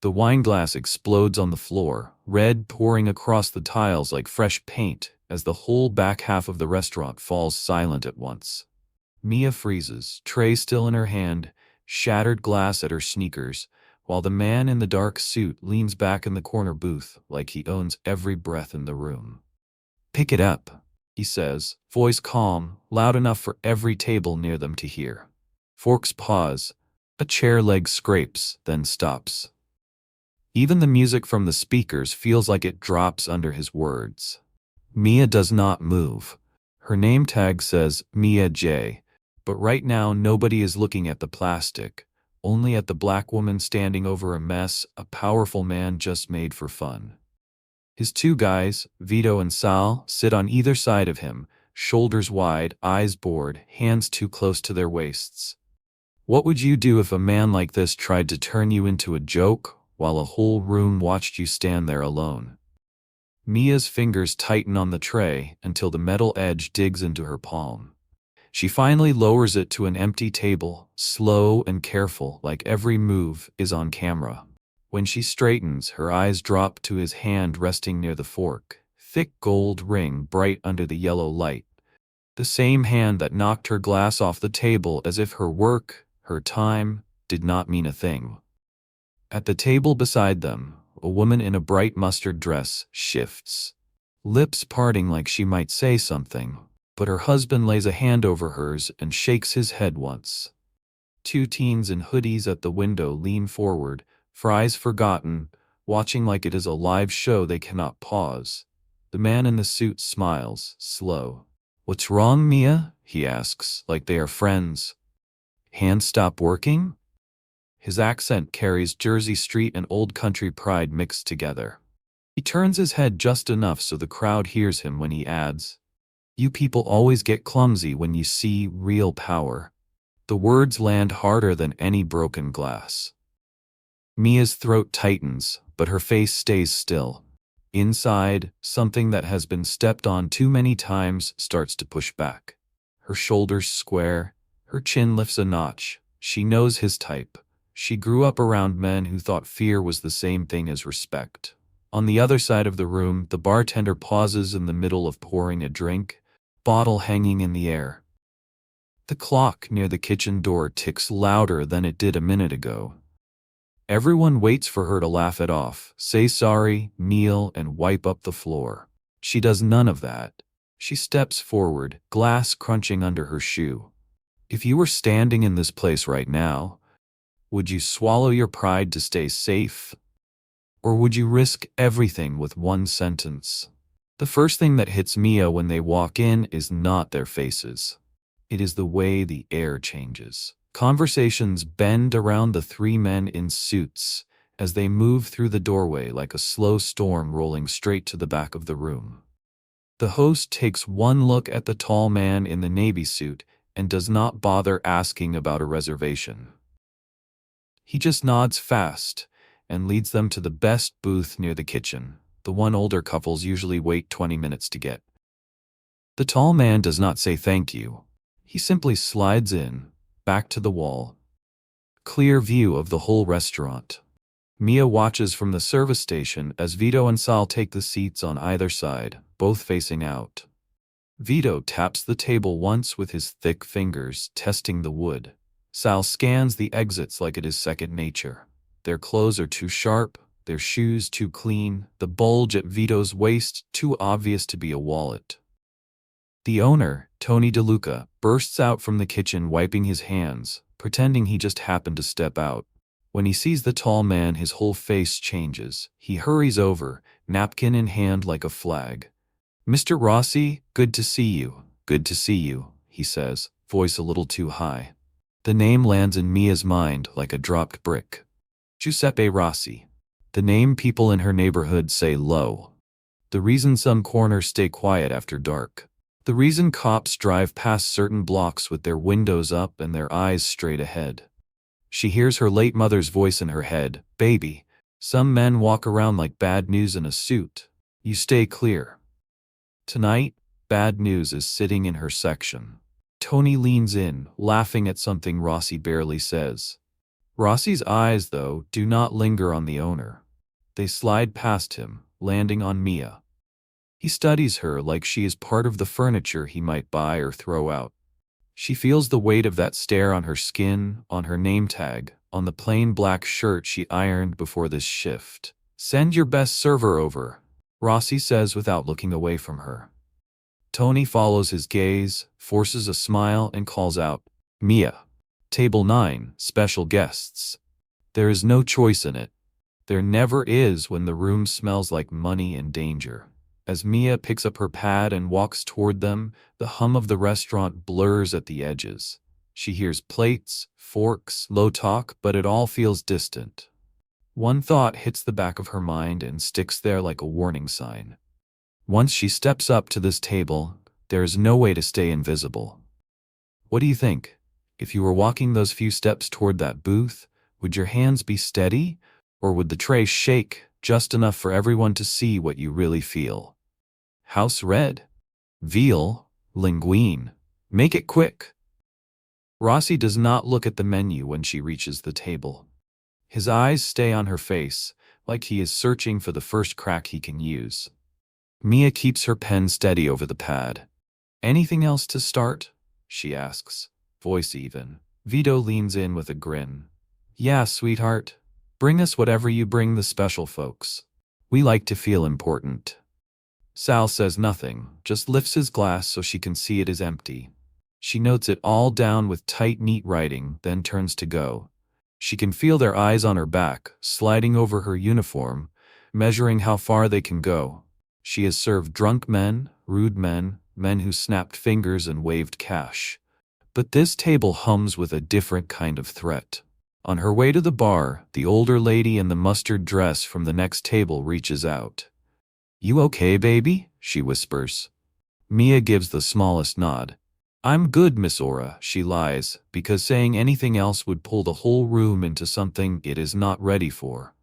The wine glass explodes on the floor, red pouring across the tiles like fresh paint as the whole back half of the restaurant falls silent at once. Mia freezes, tray still in her hand, shattered glass at her sneakers, while the man in the dark suit leans back in the corner booth like he owns every breath in the room. "Pick it up," he says, voice calm, loud enough for every table near them to hear. Forks pause. A chair leg scrapes, then stops. Even the music from the speakers feels like it drops under his words. Mia does not move. Her name tag says Mia J., but right now nobody is looking at the plastic, only at the black woman standing over a mess a powerful man just made for fun. His two guys, Vito and Sal, sit on either side of him, shoulders wide, eyes bored, hands too close to their waists. What would you do if a man like this tried to turn you into a joke while a whole room watched you stand there alone? Mia's fingers tighten on the tray until the metal edge digs into her palm. She finally lowers it to an empty table, slow and careful, like every move is on camera. When she straightens, her eyes drop to his hand resting near the fork, thick gold ring bright under the yellow light. The same hand that knocked her glass off the table as if her work, her time, did not mean a thing. At the table beside them, a woman in a bright mustard dress shifts, lips parting like she might say something, but her husband lays a hand over hers and shakes his head once. Two teens in hoodies at the window lean forward, fries forgotten, watching like it is a live show they cannot pause. The man in the suit smiles, slow. "What's wrong, Mia?" he asks, like they are friends. "Hands stop working?" His accent carries Jersey Street and old country pride mixed together. He turns his head just enough so the crowd hears him when he adds, "You people always get clumsy when you see real power." The words land harder than any broken glass. Mia's throat tightens, but her face stays still. Inside, something that has been stepped on too many times starts to push back. Her shoulders square, her chin lifts a notch. She knows his type. She grew up around men who thought fear was the same thing as respect. On the other side of the room, the bartender pauses in the middle of pouring a drink, bottle hanging in the air. The clock near the kitchen door ticks louder than it did a minute ago. Everyone waits for her to laugh it off, say sorry, kneel, and wipe up the floor. She does none of that. She steps forward, glass crunching under her shoe. If you were standing in this place right now, would you swallow your pride to stay safe? Or would you risk everything with one sentence? The first thing that hits Mia when they walk in is not their faces. It is the way the air changes. Conversations bend around the three men in suits as they move through the doorway like a slow storm rolling straight to the back of the room. The host takes one look at the tall man in the navy suit and does not bother asking about a reservation. He just nods fast and leads them to the best booth near the kitchen, the one older couples usually wait 20 minutes to get. The tall man does not say thank you. He simply slides in, back to the wall. Clear view of the whole restaurant. Mia watches from the service station as Vito and Sal take the seats on either side, both facing out. Vito taps the table once with his thick fingers, testing the wood. Sal scans the exits like it is second nature. Their clothes are too sharp, their shoes too clean, the bulge at Vito's waist too obvious to be a wallet. The owner, Tony DeLuca, bursts out from the kitchen wiping his hands, pretending he just happened to step out. When he sees the tall man, his whole face changes. He hurries over, napkin in hand like a flag. "Mr. Rossi, good to see you, he says, voice a little too high. The name lands in Mia's mind like a dropped brick. Giuseppe Rossi. The name people in her neighborhood say low. The reason some corners stay quiet after dark. The reason cops drive past certain blocks with their windows up and their eyes straight ahead. She hears her late mother's voice in her head, "Baby, some men walk around like bad news in a suit. You stay clear." Tonight, bad news is sitting in her section. Tony leans in, laughing at something Rossi barely says. Rossi's eyes, though, do not linger on the owner. They slide past him, landing on Mia. He studies her like she is part of the furniture he might buy or throw out. She feels the weight of that stare on her skin, on her name tag, on the plain black shirt she ironed before this shift. "Send your best server over," Rossi says without looking away from her. Tony follows his gaze, forces a smile, and calls out, "Mia. Table 9, special guests." There is no choice in it. There never is when the room smells like money and danger. As Mia picks up her pad and walks toward them, the hum of the restaurant blurs at the edges. She hears plates, forks, low talk, but it all feels distant. One thought hits the back of her mind and sticks there like a warning sign. Once she steps up to this table, there is no way to stay invisible. What do you think? If you were walking those few steps toward that booth, would your hands be steady, or would the tray shake just enough for everyone to see what you really feel? House red. Veal. Linguine. Make it quick. Rossi does not look at the menu when she reaches the table. His eyes stay on her face, like he is searching for the first crack he can use. Mia keeps her pen steady over the pad. "Anything else to start?" she asks, voice even. Vito leans in with a grin. "Yeah, sweetheart. Bring us whatever you bring the special folks. We like to feel important." Sal says nothing, just lifts his glass so she can see it is empty. She notes it all down with tight, neat writing, then turns to go. She can feel their eyes on her back, sliding over her uniform, measuring how far they can go. She has served drunk men, rude men, men who snapped fingers and waved cash. But this table hums with a different kind of threat. On her way to the bar, the older lady in the mustard dress from the next table reaches out. "You okay, baby?" she whispers. Mia gives the smallest nod. "I'm good, Miss Ora," she lies, because saying anything else would pull the whole room into something it is not ready for.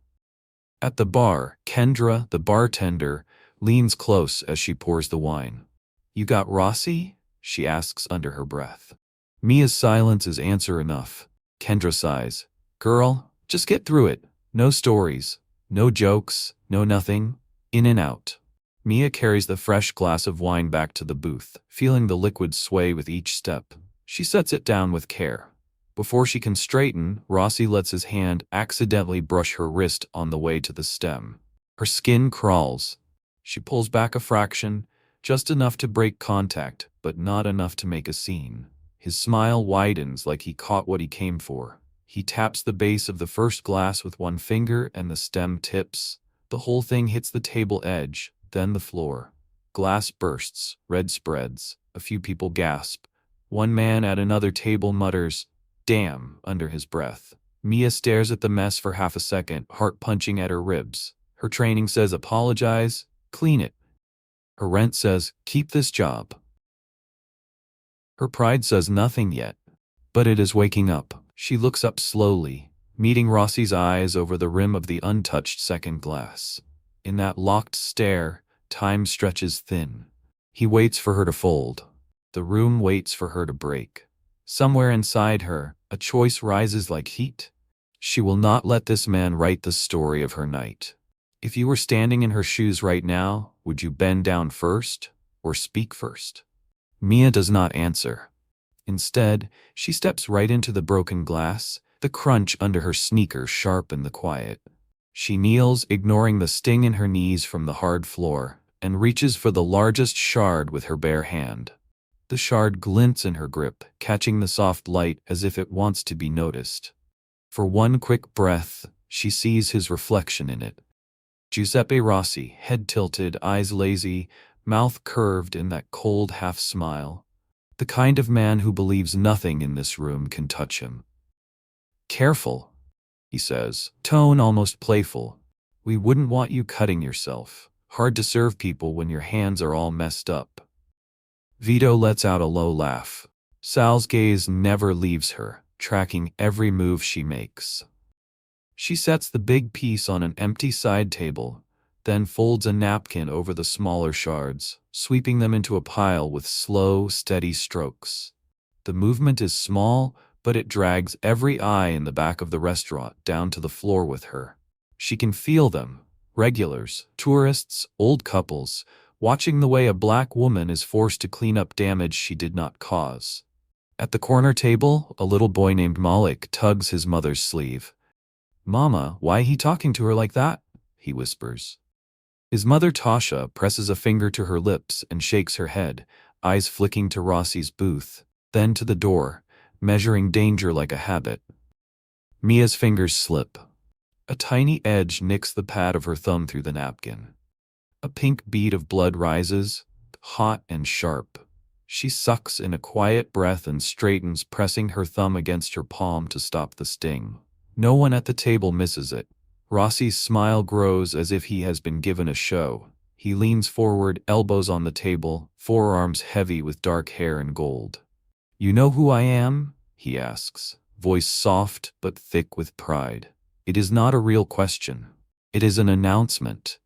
At the bar, Kendra, the bartender, leans close as she pours the wine. "You got Rossi?" she asks under her breath. Mia's silence is answer enough. Kendra sighs. "Girl, just get through it. No stories. No jokes. No nothing. In and out." Mia carries the fresh glass of wine back to the booth, feeling the liquid sway with each step. She sets it down with care. Before she can straighten, Rossi lets his hand accidentally brush her wrist on the way to the stem. Her skin crawls. She pulls back a fraction, just enough to break contact, but not enough to make a scene. His smile widens like he caught what he came for. He taps the base of the first glass with one finger and the stem tips. The whole thing hits the table edge, then the floor. Glass bursts, red spreads. A few people gasp. One man at another table mutters, "Damn," under his breath. Mia stares at the mess for half a second, heart punching at her ribs. Her training says apologize, clean it. Her rent says keep this job. Her pride says nothing yet, but it is waking up. She looks up slowly, meeting Rossi's eyes over the rim of the untouched second glass. In that locked stare, time stretches thin. He waits for her to fold. The room waits for her to break. Somewhere inside her, a choice rises like heat. She will not let this man write the story of her night. If you were standing in her shoes right now, would you bend down first or speak first? Mia does not answer. Instead, she steps right into the broken glass, the crunch under her sneakers sharp in the quiet. She kneels, ignoring the sting in her knees from the hard floor, and reaches for the largest shard with her bare hand. The shard glints in her grip, catching the soft light as if it wants to be noticed. For one quick breath, she sees his reflection in it. Giuseppe Rossi, head tilted, eyes lazy, mouth curved in that cold half-smile. The kind of man who believes nothing in this room can touch him. "Careful," he says, tone almost playful. "We wouldn't want you cutting yourself. Hard to serve people when your hands are all messed up." Vito lets out a low laugh. Sal's gaze never leaves her, tracking every move she makes. She sets the big piece on an empty side table, then folds a napkin over the smaller shards, sweeping them into a pile with slow, steady strokes. The movement is small, but it drags every eye in the back of the restaurant down to the floor with her. She can feel them, regulars, tourists, old couples, watching the way a black woman is forced to clean up damage she did not cause. At the corner table, a little boy named Malik tugs his mother's sleeve. "Mama, why he talking to her like that?" he whispers. His mother Tasha presses a finger to her lips and shakes her head, eyes flicking to Rossi's booth, then to the door, measuring danger like a habit. Mia's fingers slip. A tiny edge nicks the pad of her thumb through the napkin. A pink bead of blood rises, hot and sharp. She sucks in a quiet breath and straightens, pressing her thumb against her palm to stop the sting. No one at the table misses it. Rossi's smile grows as if he has been given a show. He leans forward, elbows on the table, forearms heavy with dark hair and gold. "You know who I am?" he asks, voice soft but thick with pride. It is not a real question. It is an announcement.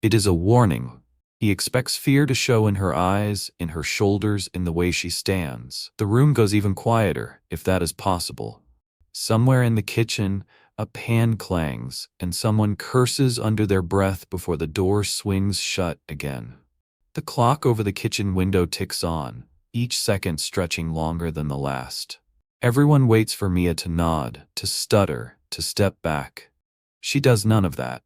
It is a warning. He expects fear to show in her eyes, in her shoulders, in the way she stands. The room goes even quieter, if that is possible. Somewhere in the kitchen, a pan clangs, and someone curses under their breath before the door swings shut again. The clock over the kitchen window ticks on, each second stretching longer than the last. Everyone waits for Mia to nod, to stutter, to step back. She does none of that.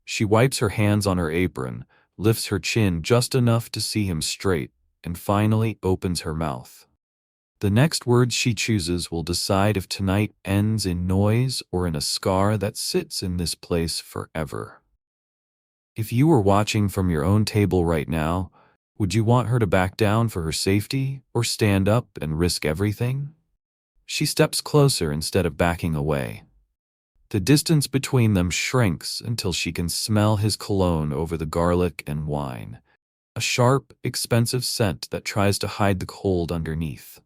She wipes her hands on her apron, lifts her chin just enough to see him straight, and finally opens her mouth. The next words she chooses will decide if tonight ends in noise or in a scar that sits in this place forever. If you were watching from your own table right now, would you want her to back down for her safety or stand up and risk everything? She steps closer instead of backing away. The distance between them shrinks until she can smell his cologne over the garlic and wine, a sharp, expensive scent that tries to hide the cold underneath.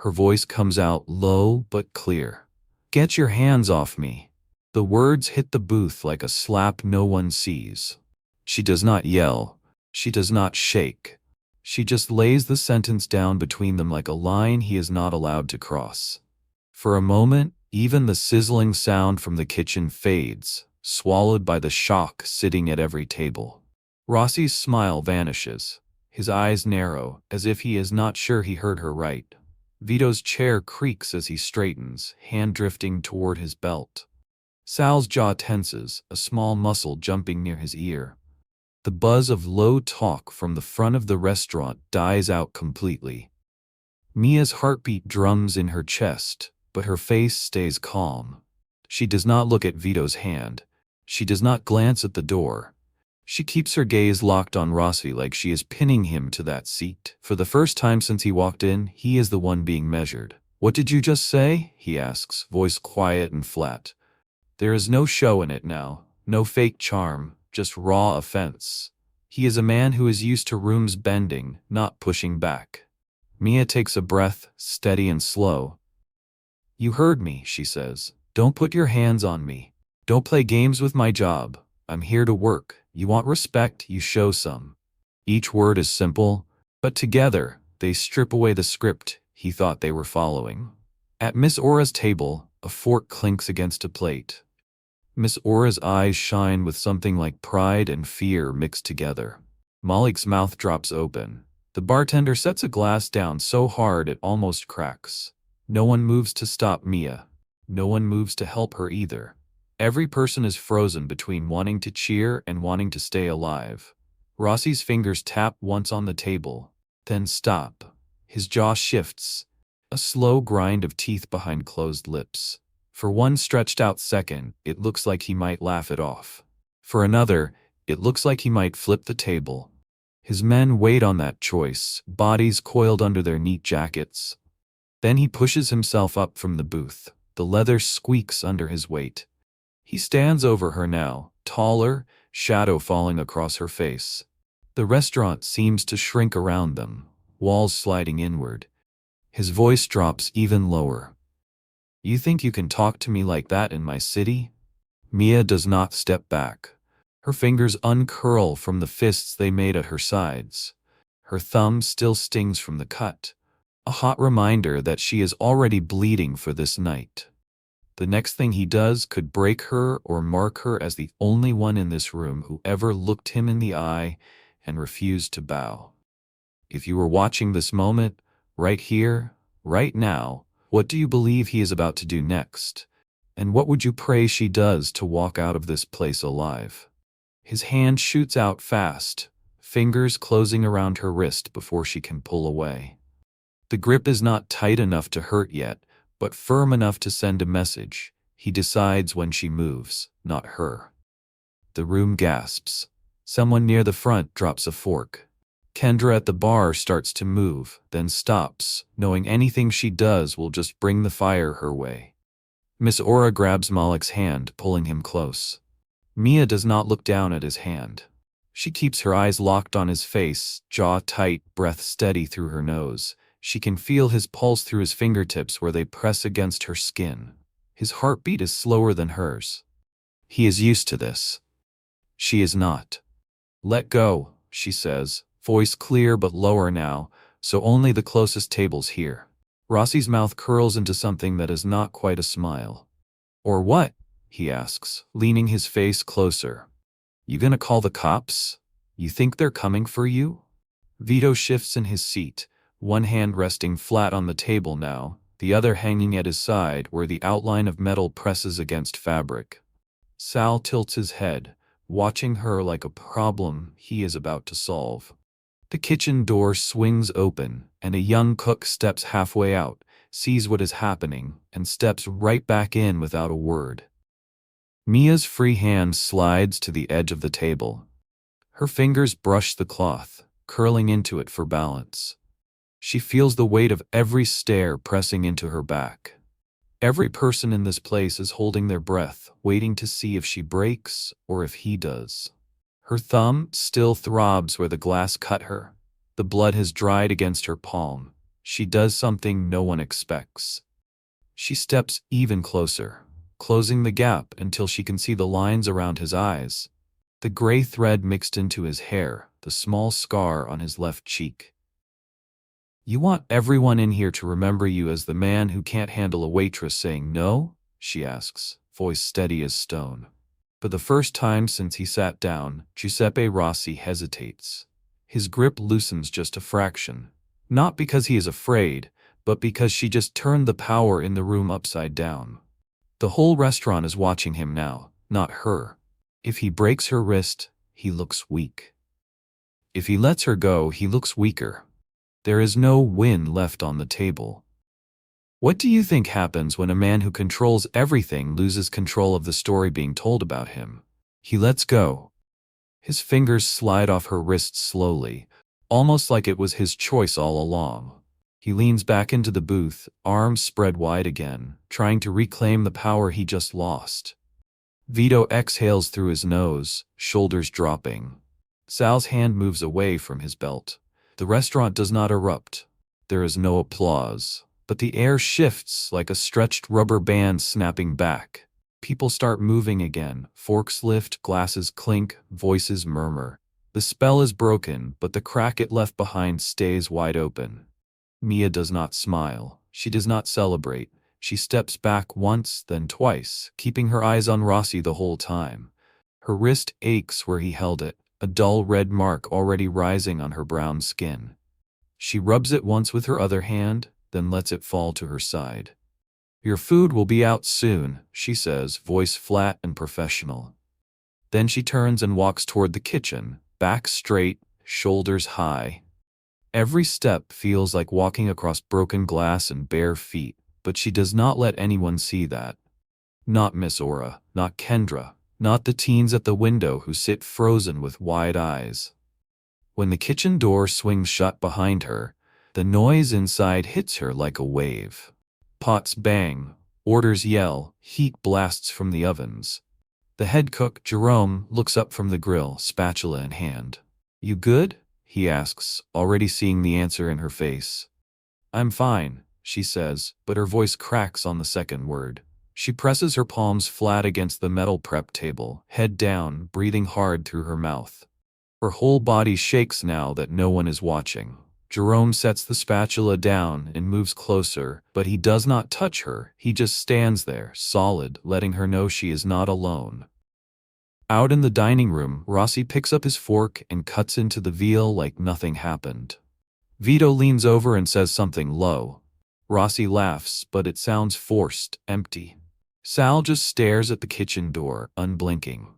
Her voice comes out low but clear. "Get your hands off me." The words hit the booth like a slap no one sees. She does not yell. She does not shake. She just lays the sentence down between them like a line he is not allowed to cross. For a moment, even the sizzling sound from the kitchen fades, swallowed by the shock sitting at every table. Rossi's smile vanishes. His eyes narrow, as if he is not sure he heard her right. Vito's chair creaks as he straightens, hand drifting toward his belt. Sal's jaw tenses, a small muscle jumping near his ear. The buzz of low talk from the front of the restaurant dies out completely. Mia's heartbeat drums in her chest, but her face stays calm. She does not look at Vito's hand. She does not glance at the door. She keeps her gaze locked on Rossi like she is pinning him to that seat. For the first time since he walked in, he is the one being measured. "What did you just say?" he asks, voice quiet and flat. There is no show in it now, no fake charm, just raw offense. He is a man who is used to rooms bending, not pushing back. Mia takes a breath, steady and slow. "You heard me," she says. "Don't put your hands on me. Don't play games with my job. I'm here to work. You want respect, you show some." Each word is simple, but together, they strip away the script he thought they were following. At Miss Aura's table, a fork clinks against a plate. Miss Aura's eyes shine with something like pride and fear mixed together. Malik's mouth drops open. The bartender sets a glass down so hard it almost cracks. No one moves to stop Mia. No one moves to help her either. Every person is frozen between wanting to cheer and wanting to stay alive. Rossi's fingers tap once on the table, then stop. His jaw shifts, a slow grind of teeth behind closed lips. For one stretched out second, it looks like he might laugh it off. For another, it looks like he might flip the table. His men wait on that choice, bodies coiled under their neat jackets. Then he pushes himself up from the booth. The leather squeaks under his weight. He stands over her now, taller, shadow falling across her face. The restaurant seems to shrink around them, walls sliding inward. His voice drops even lower. "You think you can talk to me like that in my city?" Mia does not step back. Her fingers uncurl from the fists they made at her sides. Her thumb still stings from the cut. A hot reminder that she is already bleeding for this night. The next thing he does could break her or mark her as the only one in this room who ever looked him in the eye and refused to bow. If you were watching this moment, right here, right now, what do you believe he is about to do next? And what would you pray she does to walk out of this place alive? His hand shoots out fast, fingers closing around her wrist before she can pull away. The grip is not tight enough to hurt yet, but firm enough to send a message. He decides when she moves, not her. The room gasps. Someone near the front drops a fork. Kendra at the bar starts to move, then stops, knowing anything she does will just bring the fire her way. Miss Aura grabs Malik's hand, pulling him close. Mia does not look down at his hand. She keeps her eyes locked on his face, jaw tight, breath steady through her nose. She can feel his pulse through his fingertips where they press against her skin. His heartbeat is slower than hers. He is used to this. She is not. "Let go," she says, voice clear but lower now, so only the closest tables hear. Rossi's mouth curls into something that is not quite a smile. "Or what?" he asks, leaning his face closer. "You gonna call the cops? You think they're coming for you?" Vito shifts in his seat, one hand resting flat on the table now, the other hanging at his side where the outline of metal presses against fabric. Sal tilts his head, watching her like a problem he is about to solve. The kitchen door swings open, and a young cook steps halfway out, sees what is happening, and steps right back in without a word. Mia's free hand slides to the edge of the table. Her fingers brush the cloth, curling into it for balance. She feels the weight of every stare pressing into her back. Every person in this place is holding their breath, waiting to see if she breaks or if he does. Her thumb still throbs where the glass cut her. The blood has dried against her palm. She does something no one expects. She steps even closer, closing the gap until she can see the lines around his eyes, the gray thread mixed into his hair, the small scar on his left cheek. "You want everyone in here to remember you as the man who can't handle a waitress saying no?" she asks, voice steady as stone. For the first time since he sat down, Giuseppe Rossi hesitates. His grip loosens just a fraction, not because he is afraid, but because she just turned the power in the room upside down. The whole restaurant is watching him now, not her. If he breaks her wrist, he looks weak. If he lets her go, he looks weaker. There is no win left on the table. What do you think happens when a man who controls everything loses control of the story being told about him? He lets go. His fingers slide off her wrist slowly, almost like it was his choice all along. He leans back into the booth, arms spread wide again, trying to reclaim the power he just lost. Vito exhales through his nose, shoulders dropping. Sal's hand moves away from his belt. The restaurant does not erupt. There is no applause, but the air shifts like a stretched rubber band snapping back. People start moving again, forks lift, glasses clink, voices murmur. The spell is broken, but the crack it left behind stays wide open. Mia does not smile. She does not celebrate. She steps back once, then twice, keeping her eyes on Rossi the whole time. Her wrist aches where he held it, a dull red mark already rising on her brown skin. She rubs it once with her other hand, then lets it fall to her side. "Your food will be out soon," she says, voice flat and professional. Then she turns and walks toward the kitchen, back straight, shoulders high. Every step feels like walking across broken glass and bare feet, but she does not let anyone see that. Not Miss Aura, not Kendra, not the teens at the window who sit frozen with wide eyes. When the kitchen door swings shut behind her, the noise inside hits her like a wave. Pots bang, orders yell, heat blasts from the ovens. The head cook, Jerome, looks up from the grill, spatula in hand. "You good?" he asks, already seeing the answer in her face. "I'm fine," she says, but her voice cracks on the second word. She presses her palms flat against the metal prep table, head down, breathing hard through her mouth. Her whole body shakes now that no one is watching. Jerome sets the spatula down and moves closer, but he does not touch her. He just stands there, solid, letting her know she is not alone. Out in the dining room, Rossi picks up his fork and cuts into the veal like nothing happened. Vito leans over and says something low. Rossi laughs, but it sounds forced, empty. Sal just stares at the kitchen door, unblinking.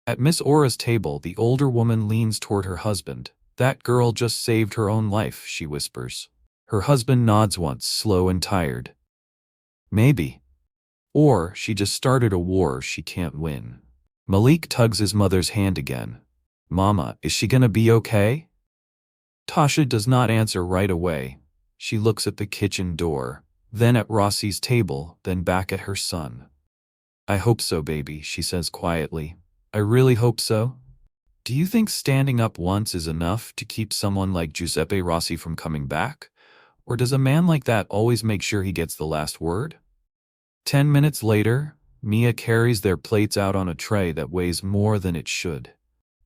At Miss Aura's table, the older woman leans toward her husband. "That girl just saved her own life," she whispers. Her husband nods once, slow and tired. "Maybe. Or she just started a war she can't win." Malik tugs his mother's hand again. "Mama, is she gonna be okay?" Tasha does not answer right away. She looks at the kitchen door, then at Rossi's table, then back at her son. "I hope so, baby," she says quietly. "I really hope so." "Do you think standing up once is enough to keep someone like Giuseppe Rossi from coming back? Or does a man like that always make sure he gets the last word?" 10 minutes later, Mia carries their plates out on a tray that weighs more than it should.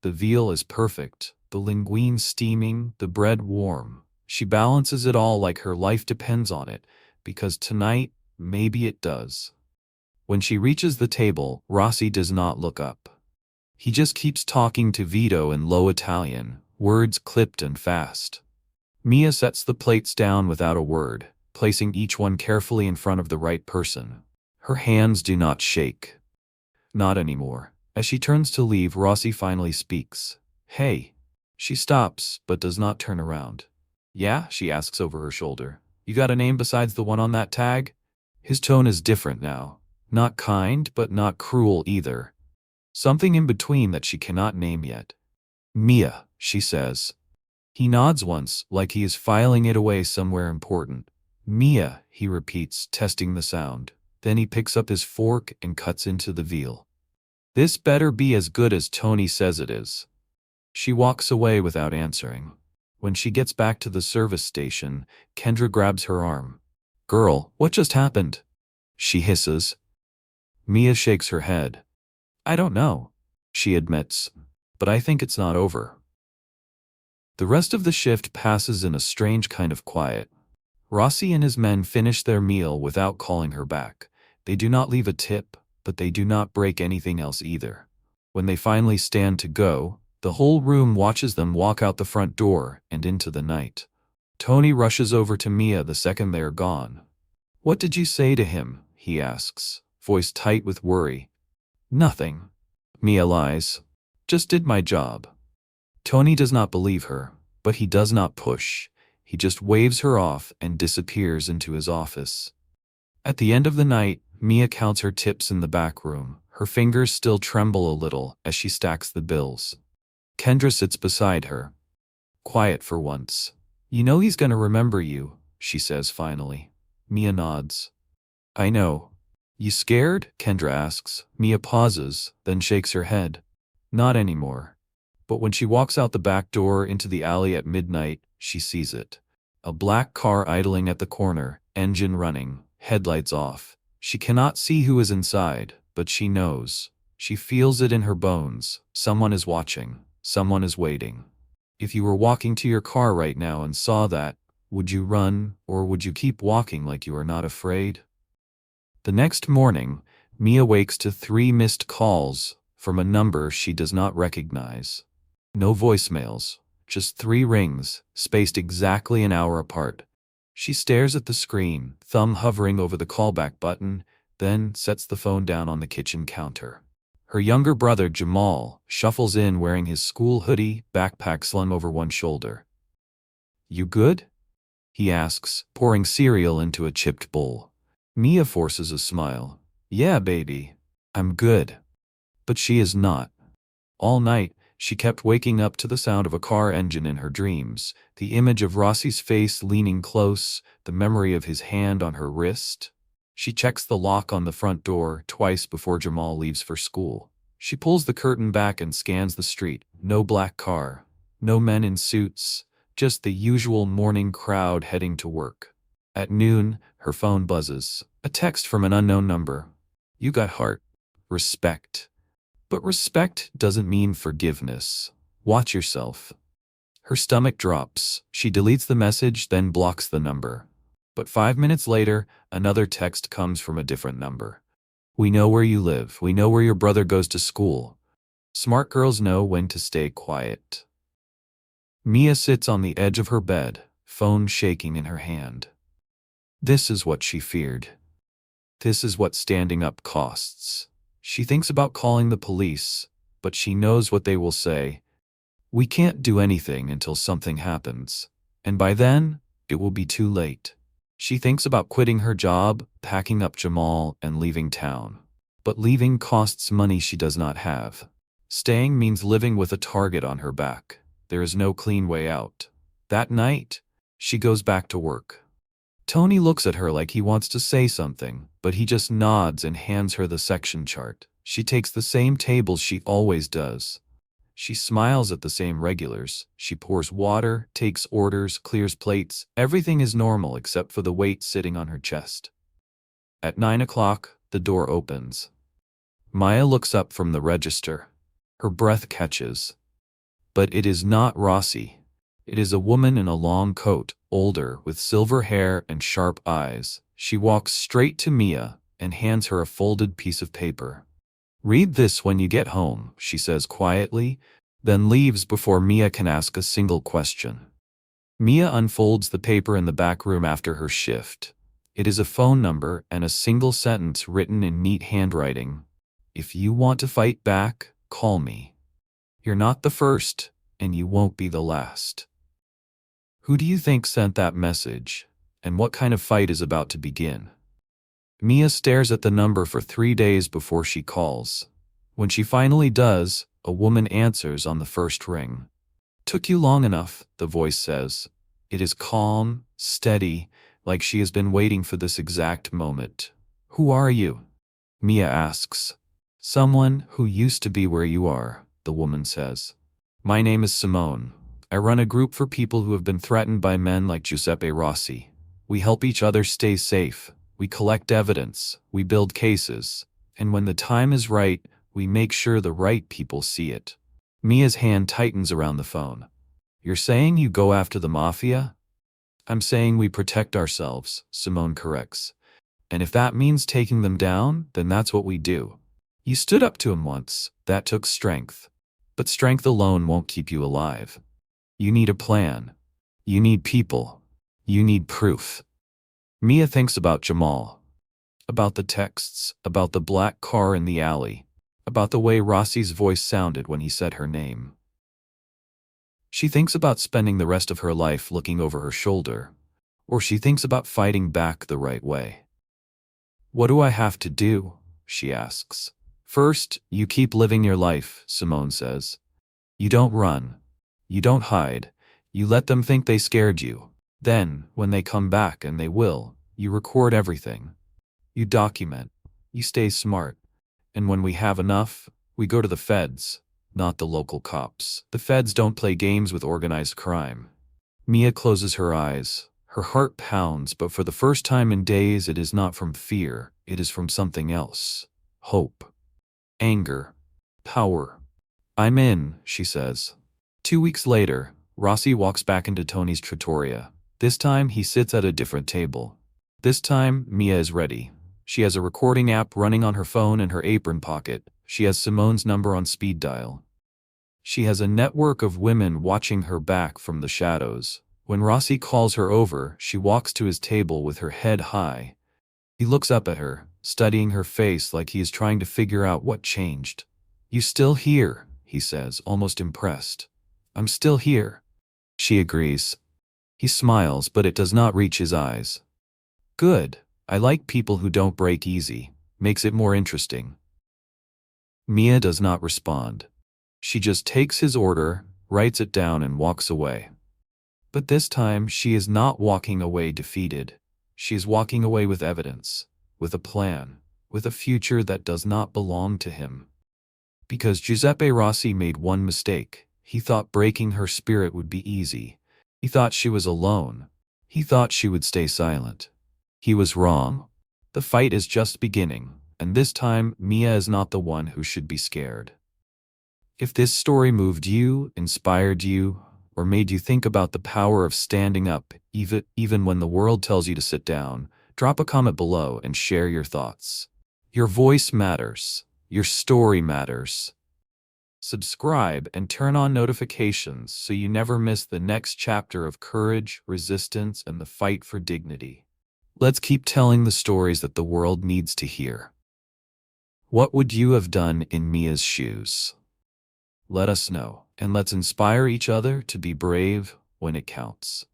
The veal is perfect, the linguine steaming, the bread warm. She balances it all like her life depends on it, because tonight, maybe it does. When she reaches the table, Rossi does not look up. He just keeps talking to Vito in low Italian, words clipped and fast. Mia sets the plates down without a word, placing each one carefully in front of the right person. Her hands do not shake. Not anymore. As she turns to leave, Rossi finally speaks. "Hey." She stops, but does not turn around. "Yeah?" she asks over her shoulder. "You got a name besides the one on that tag?" His tone is different now. Not kind, but not cruel either. Something in between that she cannot name yet. "Mia," she says. He nods once, like he is filing it away somewhere important. "Mia," he repeats, testing the sound. Then he picks up his fork and cuts into the veal. "This better be as good as Tony says it is." She walks away without answering. When she gets back to the service station, Kendra grabs her arm. "Girl, what just happened?" she hisses. Mia shakes her head. "I don't know," she admits, "but I think it's not over." The rest of the shift passes in a strange kind of quiet. Rossi and his men finish their meal without calling her back. They do not leave a tip, but they do not break anything else either. When they finally stand to go, the whole room watches them walk out the front door and into the night. Tony rushes over to Mia the second they are gone. "What did you say to him?" he asks, voice tight with worry. "Nothing." Mia lies. "Just did my job." Tony does not believe her, but he does not push. He just waves her off and disappears into his office. At the end of the night, Mia counts her tips in the back room. Her fingers still tremble a little as she stacks the bills. Kendra sits beside her. Quiet for once. "You know he's gonna remember you," she says finally. Mia nods. "I know." "You scared?" Kendra asks. Mia pauses, then shakes her head. "Not anymore." But when she walks out the back door into the alley at midnight, she sees it. A black car idling at the corner, engine running, headlights off. She cannot see who is inside, but she knows. She feels it in her bones. Someone is watching. Someone is waiting. If you were walking to your car right now and saw that, would you run, or would you keep walking like you are not afraid? The next morning, Mia wakes to 3 missed calls from a number she does not recognize. No voicemails, just 3 rings, spaced exactly an hour apart. She stares at the screen, thumb hovering over the callback button, then sets the phone down on the kitchen counter. Her younger brother, Jamal, shuffles in wearing his school hoodie, backpack slung over one shoulder. "You good?" he asks, pouring cereal into a chipped bowl. Mia forces a smile. "Yeah, baby. I'm good." But she is not. All night, she kept waking up to the sound of a car engine in her dreams, the image of Rossi's face leaning close, the memory of his hand on her wrist. She checks the lock on the front door twice before Jamal leaves for school. She pulls the curtain back and scans the street. No black car. No men in suits. Just the usual morning crowd heading to work. At noon, her phone buzzes. A text from an unknown number. "You got heart. Respect." But respect doesn't mean forgiveness. Watch yourself. Her stomach drops. She deletes the message, then blocks the number. But 5 minutes later, another text comes from a different number. We know where you live. We know where your brother goes to school. Smart girls know when to stay quiet. Mia sits on the edge of her bed, phone shaking in her hand. This is what she feared. This is what standing up costs. She thinks about calling the police, but she knows what they will say. We can't do anything until something happens, and by then, it will be too late. She thinks about quitting her job, packing up Jamal, and leaving town. But leaving costs money she does not have. Staying means living with a target on her back. There is no clean way out. That night, she goes back to work. Tony looks at her like he wants to say something, but he just nods and hands her the section chart. She takes the same tables she always does. She smiles at the same regulars. She pours water, takes orders, clears plates. Everything is normal except for the weight sitting on her chest. At 9 o'clock, the door opens. Maya looks up from the register. Her breath catches. But it is not Rossi. It is a woman in a long coat, older, with silver hair and sharp eyes. She walks straight to Mia and hands her a folded piece of paper. Read this when you get home, she says quietly, then leaves before Mia can ask a single question. Mia unfolds the paper in the back room after her shift. It is a phone number and a single sentence written in neat handwriting. If you want to fight back, call me. You're not the first, and you won't be the last. Who do you think sent that message, and what kind of fight is about to begin? Mia stares at the number for 3 days before she calls. When she finally does, a woman answers on the first ring. Took you long enough, the voice says. It is calm, steady, like she has been waiting for this exact moment. Who are you? Mia asks. Someone who used to be where you are, the woman says. My name is Simone. I run a group for people who have been threatened by men like Giuseppe Rossi. We help each other stay safe. We collect evidence. We build cases. And when the time is right, we make sure the right people see it. Mia's hand tightens around the phone. You're saying you go after the Mafia? I'm saying we protect ourselves, Simone corrects. And if that means taking them down, then that's what we do. You stood up to him once. That took strength. But strength alone won't keep you alive. You need a plan. You need people. You need proof. Mia thinks about Jamal. About the texts, about the black car in the alley, about the way Rossi's voice sounded when he said her name. She thinks about spending the rest of her life looking over her shoulder, or she thinks about fighting back the right way. What do I have to do? She asks. First, you keep living your life, Simone says. You don't run. You don't hide. You let them think they scared you. Then, when they come back, and they will, you record everything. You document. You stay smart. And when we have enough, we go to the feds, not the local cops. The feds don't play games with organized crime. Mia closes her eyes. Her heart pounds, but for the first time in days it is not from fear, it is from something else. Hope. Anger. Power. I'm in, she says. 2 weeks later, Rossi walks back into Tony's trattoria. This time, he sits at a different table. This time, Mia is ready. She has a recording app running on her phone in her apron pocket. She has Simone's number on speed dial. She has a network of women watching her back from the shadows. When Rossi calls her over, she walks to his table with her head high. He looks up at her, studying her face like he is trying to figure out what changed. You still here? He says, almost impressed. I'm still here. She agrees. He smiles, but it does not reach his eyes. Good. I like people who don't break easy. Makes it more interesting. Mia does not respond. She just takes his order, writes it down, and walks away. But this time, she is not walking away defeated. She is walking away with evidence, with a plan, with a future that does not belong to him. Because Giuseppe Rossi made one mistake. He thought breaking her spirit would be easy. He thought she was alone. He thought she would stay silent. He was wrong. The fight is just beginning, and this time Mia is not the one who should be scared. If this story moved you, inspired you, or made you think about the power of standing up even when the world tells you to sit down, drop a comment below and share your thoughts. Your voice matters. Your story matters. Subscribe and turn on notifications so you never miss the next chapter of courage, resistance, and the fight for dignity. Let's keep telling the stories that the world needs to hear. What would you have done in Mia's shoes? Let us know, and let's inspire each other to be brave when it counts.